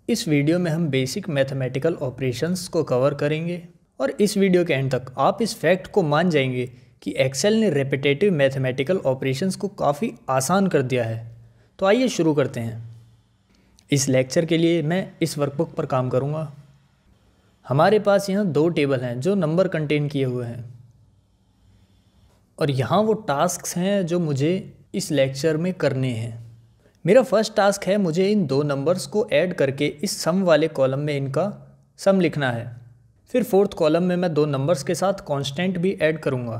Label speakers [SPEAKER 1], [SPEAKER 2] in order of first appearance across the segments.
[SPEAKER 1] इस वीडियो में हम बेसिक मैथमेटिकल ऑपरेशंस को कवर करेंगे और इस वीडियो के एंड तक आप इस फैक्ट को मान जाएंगे कि एक्सेल ने रेपिटेटिव मैथमेटिकल ऑपरेशंस को काफ़ी आसान कर दिया है। तो आइए शुरू करते हैं। इस लेक्चर के लिए मैं इस वर्कबुक पर काम करूंगा। हमारे पास यहाँ 2 टेबल हैं जो नंबर कंटेन किए हुए हैं और यहाँ वो टास्क्स हैं जो मुझे इस लेक्चर में करने हैं। मेरा फर्स्ट टास्क है मुझे इन 2 नंबर्स को ऐड करके इस सम वाले कॉलम में इनका सम लिखना है। फिर 4th कॉलम में मैं 2 नंबर्स के साथ कांस्टेंट भी ऐड करूँगा।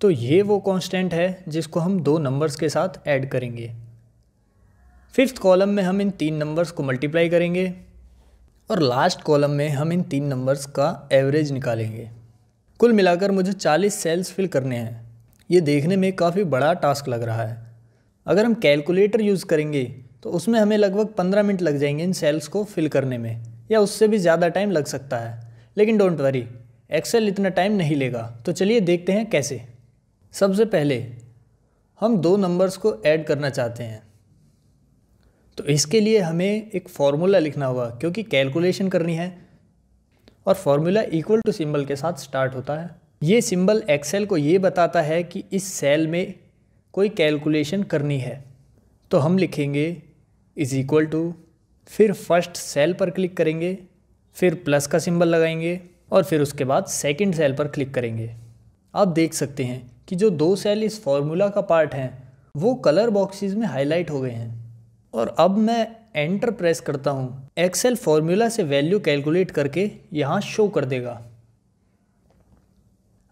[SPEAKER 1] तो ये वो कांस्टेंट है जिसको हम 2 नंबर्स के साथ ऐड करेंगे। 5th कॉलम में हम इन 3 नंबर्स को मल्टीप्लाई करेंगे और लास्ट कॉलम में हम इन 3 नंबर्स का एवरेज निकालेंगे। कुल मिलाकर मुझे 40 सेल्स फिल करने हैं। ये देखने में काफ़ी बड़ा टास्क लग रहा है। अगर हम कैलकुलेटर यूज़ करेंगे तो उसमें हमें लगभग 15 मिनट लग जाएंगे इन सेल्स को फिल करने में, या उससे भी ज़्यादा टाइम लग सकता है। लेकिन डोंट वरी, एक्सेल इतना टाइम नहीं लेगा। तो चलिए देखते हैं कैसे। सबसे पहले हम 2 नंबर्स को ऐड करना चाहते हैं, तो इसके लिए हमें एक फॉर्मूला लिखना होगा क्योंकि कैलकुलेशन करनी है और फॉर्मूला इक्वल टू सिंबल के साथ स्टार्ट होता है। ये सिंबल एक्सेल को ये बताता है कि इस सेल में कोई कैलकुलेशन करनी है। तो हम लिखेंगे इज़ इक्वल टू, फिर फर्स्ट सेल पर क्लिक करेंगे, फिर प्लस का सिंबल लगाएंगे और फिर उसके बाद सेकंड सेल पर क्लिक करेंगे। आप देख सकते हैं कि जो 2 सेल इस फॉर्मूला का पार्ट हैं वो कलर बॉक्सेस में हाईलाइट हो गए हैं। और अब मैं एंटर प्रेस करता हूँ। एक्सेल फॉर्मूला से वैल्यू कैलकुलेट करके यहाँ शो कर देगा।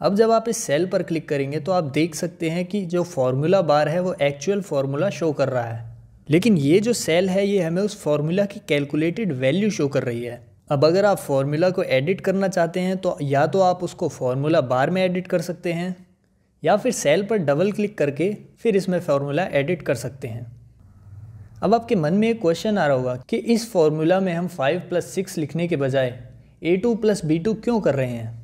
[SPEAKER 1] अब जब आप इस सेल पर क्लिक करेंगे तो आप देख सकते हैं कि जो फॉर्मूला बार है वो एक्चुअल फॉर्मूला शो कर रहा है, लेकिन ये जो सेल है ये हमें उस फॉर्मूला की कैलकुलेटेड वैल्यू शो कर रही है। अब अगर आप फॉर्मूला को एडिट करना चाहते हैं तो या तो आप उसको फॉर्मूला बार में एडिट कर सकते हैं या फिर सेल पर डबल क्लिक करके फिर इसमें फॉर्मूला एडिट कर सकते हैं। अब आपके मन में एक क्वेश्चन आ रहा होगा कि इस फॉर्मूला में हम 5 + 6 लिखने के बजाय A2 + B2 क्यों कर रहे हैं।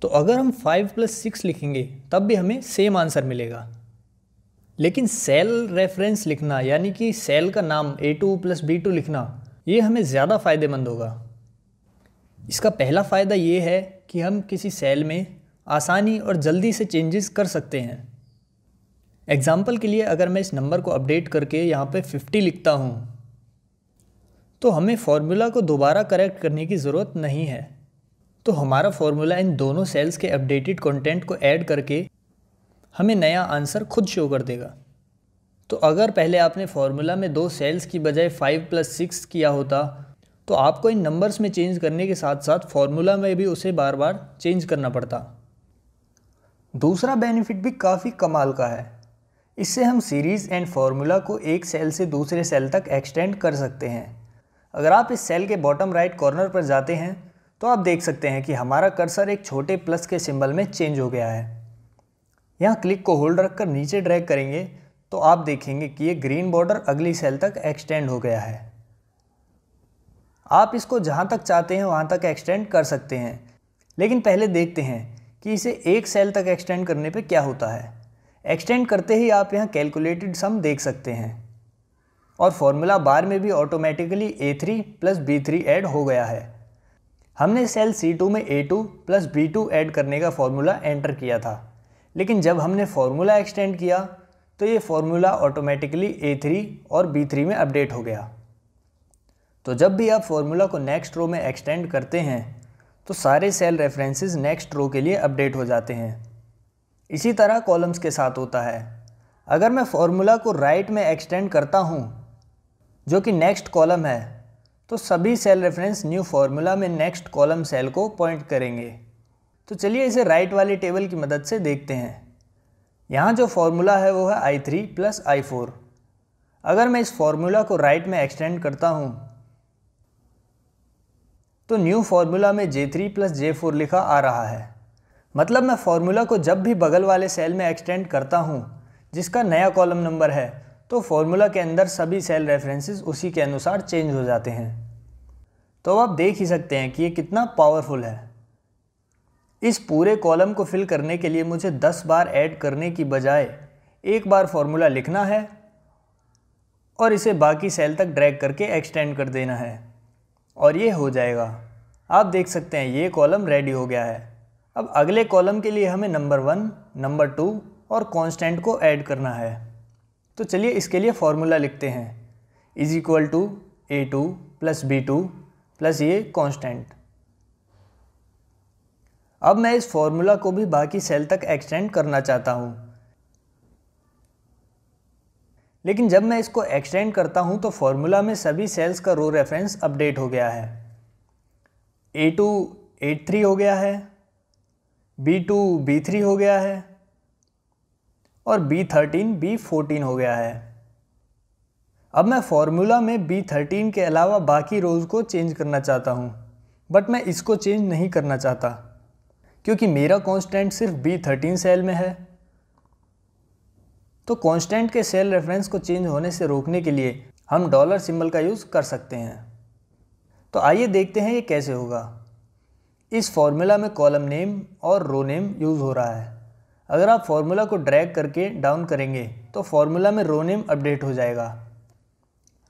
[SPEAKER 1] तो अगर हम 5 + 6 लिखेंगे तब भी हमें सेम आंसर मिलेगा, लेकिन सेल रेफरेंस लिखना यानी कि सेल का नाम A2 + B2 लिखना ये हमें ज़्यादा फ़ायदेमंद होगा। इसका पहला फ़ायदा ये है कि हम किसी सेल में आसानी और जल्दी से चेंजेस कर सकते हैं। एग्जाम्पल के लिए अगर मैं इस नंबर को अपडेट करके यहाँ पे 50 लिखता हूँ तो हमें फॉर्मूला को दोबारा करेक्ट करने की ज़रूरत नहीं है। तो हमारा फॉर्मूला इन दोनों सेल्स के अपडेटेड कंटेंट को ऐड करके हमें नया आंसर खुद शो कर देगा। तो अगर पहले आपने फॉर्मूला में 2 सेल्स की बजाय 5 + 6 किया होता तो आपको इन नंबर्स में चेंज करने के साथ साथ फॉर्मूला में भी उसे बार बार चेंज करना पड़ता। दूसरा बेनिफिट भी काफ़ी कमाल का है। इससे हम सीरीज़ एंड फार्मूला को एक सेल से दूसरे सेल तक एक्सटेंड कर सकते हैं। अगर आप इस सेल के बॉटम राइट कॉर्नर पर जाते हैं तो आप देख सकते हैं कि हमारा कर्सर एक छोटे प्लस के सिंबल में चेंज हो गया है। यहाँ क्लिक को होल्ड रखकर नीचे ड्रैग करेंगे तो आप देखेंगे कि ये ग्रीन बॉर्डर अगली सेल तक एक्सटेंड हो गया है। आप इसको जहाँ तक चाहते हैं वहाँ तक एक्सटेंड कर सकते हैं, लेकिन पहले देखते हैं कि इसे एक सेल तक एक्सटेंड करने पे क्या होता है। एक्सटेंड करते ही आप यहाँ कैलकुलेटेड सम देख सकते हैं और फॉर्मूला बार में भी ऑटोमेटिकली A3 + B3 ऐड हो गया है। हमने सेल C2 में A2 + B2 ऐड करने का फॉर्मूला एंटर किया था, लेकिन जब हमने फॉर्मूला एक्सटेंड किया तो ये फॉर्मूला ऑटोमेटिकली A3 और B3 में अपडेट हो गया। तो जब भी आप फॉर्मूला को नेक्स्ट रो में एक्सटेंड करते हैं तो सारे सेल रेफरेंसेस नेक्स्ट रो के लिए अपडेट हो जाते हैं। इसी तरह कॉलम्स के साथ होता है। अगर मैं फॉर्मूला को राइट में एक्सटेंड करता हूँ जो कि नेक्स्ट कॉलम है तो सभी सेल रेफरेंस न्यू फॉर्मूला में नेक्स्ट कॉलम सेल को पॉइंट करेंगे। तो चलिए इसे राइट वाली टेबल की मदद से देखते हैं। यहाँ जो फॉर्मूला है वो है I3 + I4। अगर मैं इस फॉर्मूला को राइट में एक्सटेंड करता हूँ तो न्यू फॉर्मूला में J3 + J4 लिखा आ रहा है। मतलब मैं फॉर्मूला को जब भी बगल वाले सेल में एक्सटेंड करता हूँ जिसका नया कॉलम नंबर है तो फॉर्मूला के अंदर सभी सेल रेफरेंसेस उसी के अनुसार चेंज हो जाते हैं। तो आप देख ही सकते हैं कि ये कितना पावरफुल है। इस पूरे कॉलम को फिल करने के लिए मुझे 10 बार ऐड करने की बजाय एक बार फॉर्मूला लिखना है और इसे बाकी सेल तक ड्रैग करके एक्सटेंड कर देना है। और ये हो जाएगा। आप देख सकते हैं ये कॉलम रेडी हो गया है। अब अगले कॉलम के लिए हमें नंबर 1, नंबर 2 और कांस्टेंट को ऐड करना है। तो चलिए इसके लिए फॉर्मूला लिखते हैं, is equal to A2 plus B2 plus ये कांस्टेंट। अब मैं इस फॉर्मूला को भी बाकी सेल तक एक्सटेंड करना चाहता हूँ, लेकिन जब मैं इसको एक्सटेंड करता हूँ तो फॉर्मूला में सभी सेल्स का रो रेफरेंस अपडेट हो गया है। A2 A3 हो गया है, B2 B3 हो गया है और B13 B14 हो गया है। अब मैं फॉर्मूला में B13 के अलावा बाकी रोज़ को चेंज करना चाहता हूँ, बट मैं इसको चेंज नहीं करना चाहता क्योंकि मेरा कांस्टेंट सिर्फ B13 सेल में है। तो कांस्टेंट के सेल रेफरेंस को चेंज होने से रोकने के लिए हम डॉलर सिंबल का यूज़ कर सकते हैं। तो आइए देखते हैं ये कैसे होगा। इस फॉर्मूला में कॉलम नेम और रो नेम यूज़ हो रहा है। अगर आप फॉर्मूला को ड्रैग करके डाउन करेंगे तो फॉर्मूला में रो नेम अपडेट हो जाएगा।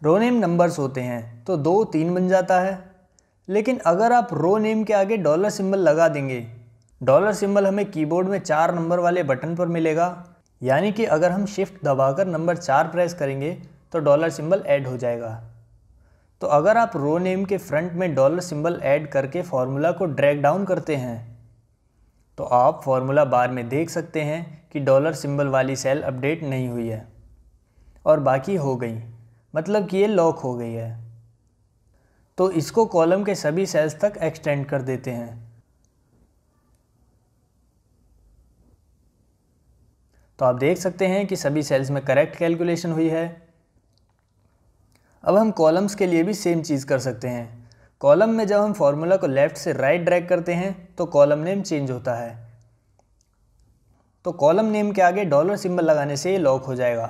[SPEAKER 1] रो नेम नंबर्स होते हैं तो 2 3 बन जाता है, लेकिन अगर आप रो नेम के आगे डॉलर सिंबल लगा देंगे, डॉलर सिंबल हमें कीबोर्ड में 4 नंबर वाले बटन पर मिलेगा, यानी कि अगर हम शिफ्ट दबाकर नंबर 4 प्रेस करेंगे तो डॉलर सिंबल ऐड हो जाएगा। तो अगर आप रो नेम के फ्रंट में डॉलर सिंबल ऐड करके फॉर्मूला को ड्रैग डाउन करते हैं तो आप फॉर्मूला बार में देख सकते हैं कि डॉलर सिंबल वाली सेल अपडेट नहीं हुई है और बाकी हो गई, मतलब कि ये लॉक हो गई है। तो इसको कॉलम के सभी सेल्स तक एक्सटेंड कर देते हैं। तो आप देख सकते हैं कि सभी सेल्स में करेक्ट कैलकुलेशन हुई है। अब हम कॉलम्स के लिए भी सेम चीज़ कर सकते हैं। कॉलम में जब हम फॉर्मूला को लेफ़्ट से राइट ड्रैग करते हैं तो कॉलम नेम चेंज होता है। तो कॉलम नेम के आगे डॉलर सिंबल लगाने से ये लॉक हो जाएगा।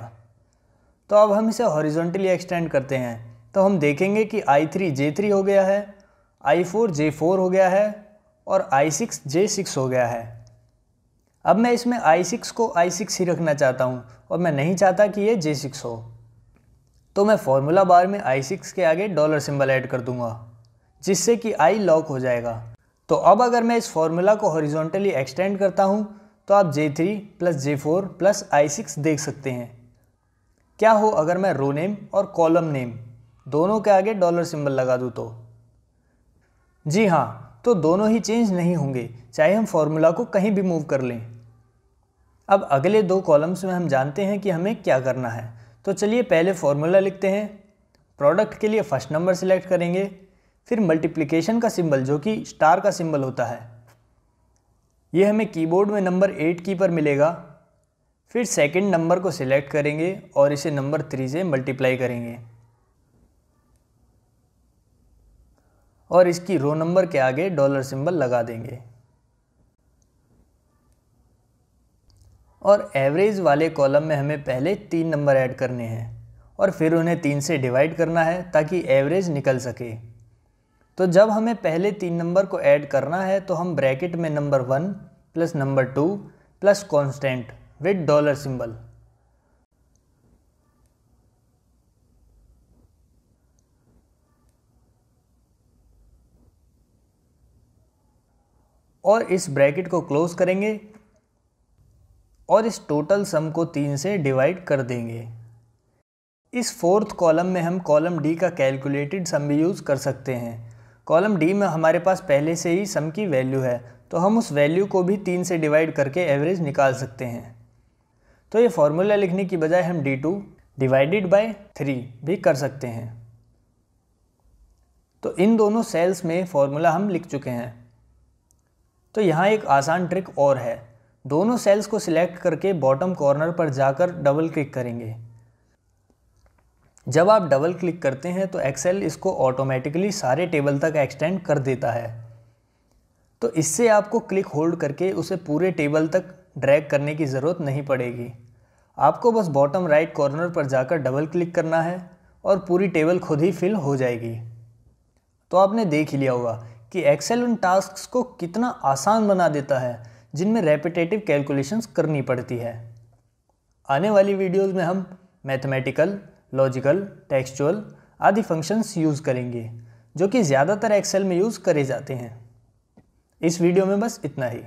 [SPEAKER 1] तो अब हम इसे हॉरिजॉन्टली एक्सटेंड करते हैं तो हम देखेंगे कि I3 J3 हो गया है, I4 J4 हो गया है और I6 J6 हो गया है। अब मैं इसमें I6 को I6 ही रखना चाहता हूँ और मैं नहीं चाहता कि ये J6 हो, तो मैं फॉर्मूला बार में I6 के आगे डॉलर सिंबल ऐड कर दूंगा जिससे कि I लॉक हो जाएगा। तो अब अगर मैं इस फॉर्मूला को हॉरिजॉन्टली एक्सटेंड करता हूँ तो आप J3 plus J4 plus I6 देख सकते हैं। क्या हो अगर मैं रो नेम और कॉलम नेम दोनों के आगे डॉलर सिंबल लगा दूँ तो? जी हाँ, तो दोनों ही चेंज नहीं होंगे चाहे हम फॉर्मूला को कहीं भी मूव कर लें। अब अगले 2 कॉलम्स में हम जानते हैं कि हमें क्या करना है। तो चलिए पहले फॉर्मूला लिखते हैं। प्रोडक्ट के लिए फर्स्ट नंबर सिलेक्ट करेंगे, फिर मल्टीप्लिकेशन का सिंबल जो कि स्टार का सिंबल होता है, ये हमें कीबोर्ड में नंबर 8 की पर मिलेगा। फिर सेकंड नंबर को सिलेक्ट करेंगे और इसे नंबर 3 से मल्टीप्लाई करेंगे और इसकी रो नंबर के आगे डॉलर सिंबल लगा देंगे और एवरेज वाले कॉलम में हमें पहले 3 नंबर ऐड करने हैं और फिर उन्हें 3 से डिवाइड करना है ताकि एवरेज निकल सके। तो जब हमें पहले 3 नंबर को ऐड करना है तो हम ब्रैकेट में number 1 plus number 2 plus constant with dollar symbol, और इस ब्रैकेट को क्लोज करेंगे और इस टोटल सम को 3 से डिवाइड कर देंगे। इस 4th कॉलम में हम कॉलम डी का कैलकुलेटेड सम भी यूज़ कर सकते हैं। कॉलम डी में हमारे पास पहले से ही सम की वैल्यू है तो हम उस वैल्यू को भी 3 से डिवाइड करके एवरेज निकाल सकते हैं। तो ये फॉर्मूला लिखने की बजाय हम D2 डिवाइडेड बाय 3 भी कर सकते हैं। तो इन दोनों सेल्स में फॉर्मूला हम लिख चुके हैं। तो यहाँ एक आसान ट्रिक और है। दोनों सेल्स को सिलेक्ट करके बॉटम कॉर्नर पर जाकर डबल क्लिक करेंगे। जब आप डबल क्लिक करते हैं तो एक्सेल इसको ऑटोमेटिकली सारे टेबल तक एक्सटेंड कर देता है। तो इससे आपको क्लिक होल्ड करके उसे पूरे टेबल तक ड्रैग करने की ज़रूरत नहीं पड़ेगी। आपको बस बॉटम राइट कॉर्नर पर जाकर डबल क्लिक करना है और पूरी टेबल खुद ही फिल हो जाएगी। तो आपने देख ही लिया होगा कि एक्सेल उन टास्क्स को कितना आसान बना देता है जिनमें रेपिटेटिव कैलकुलेशंस करनी पड़ती है। आने वाली वीडियोज़ में हम मैथमेटिकल, लॉजिकल, टेक्सचुअल आदि फंक्शंस यूज़ करेंगे। जो कि ज़्यादातर एक्सेल में यूज़ करे जाते हैं। इस वीडियो में बस इतना ही।